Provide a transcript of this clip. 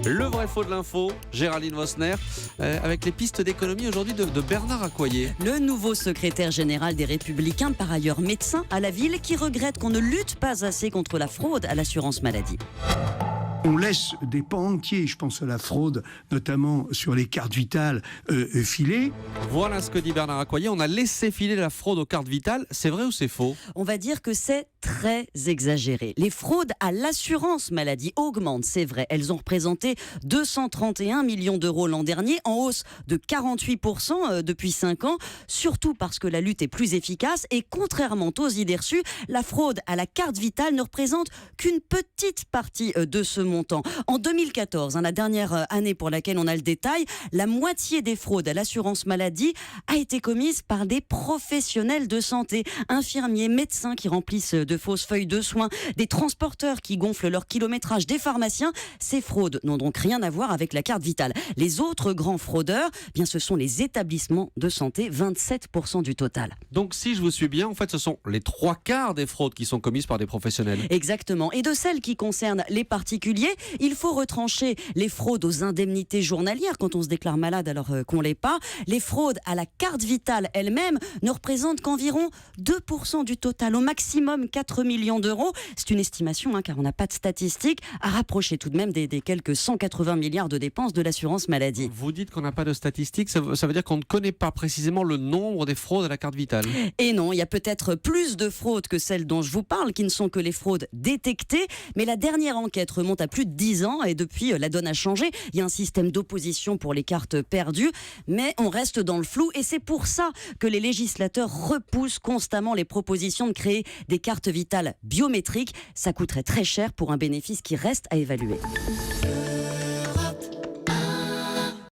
Le vrai faux de l'info, Géraldine Vosner, avec les pistes d'économie aujourd'hui de Bernard Accoyer. Le nouveau secrétaire général des Républicains, par ailleurs médecin à la ville, qui regrette qu'on ne lutte pas assez contre la fraude à l'assurance maladie. On laisse des pans entiers, je pense à la fraude, notamment sur les cartes vitales, filer. Voilà ce que dit Bernard Accoyer. On a laissé filer la fraude aux cartes vitales. C'est vrai ou c'est faux? On va dire que c'est très exagéré. Les fraudes à l'assurance maladie augmentent, c'est vrai. Elles ont représenté 231 millions d'euros l'an dernier, en hausse de 48% depuis 5 ans, surtout parce que la lutte est plus efficace et contrairement aux idées reçues, la fraude à la carte vitale ne représente qu'une petite partie de ce montant. En 2014, la dernière année pour laquelle on a le détail, la moitié des fraudes à l'assurance maladie a été commise par des professionnels de santé, infirmiers, médecins qui remplissent de fausses feuilles de soins, des transporteurs qui gonflent leur kilométrage, des pharmaciens. Ces fraudes n'ont donc rien à voir avec la carte vitale. Les autres grands fraudeurs, bien, ce sont les établissements de santé, 27% du total. Donc si je vous suis bien, en fait ce sont les 3/4 des fraudes qui sont commises par des professionnels. Exactement. Et de celles qui concernent les particuliers, il faut retrancher les fraudes aux indemnités journalières quand on se déclare malade alors qu'on l'est pas. Les fraudes à la carte vitale elle-même ne représentent qu'environ 2% du total, au maximum 4 millions d'euros. C'est une estimation, car on n'a pas de statistiques, à rapprocher tout de même des quelques 180 milliards de dépenses de l'assurance maladie. Vous dites qu'on n'a pas de statistiques, ça veut dire qu'on ne connaît pas précisément le nombre des fraudes à la carte vitale. Et non, il y a peut-être plus de fraudes que celles dont je vous parle, qui ne sont que les fraudes détectées, mais la dernière enquête remonte à plus de 10 ans et depuis, la donne a changé. Il y a un système d'opposition pour les cartes perdues, mais on reste dans le flou et c'est pour ça que les législateurs repoussent constamment les propositions de créer des cartes vitales biométriques. Ça coûterait très cher pour un bénéfice qui reste à évaluer.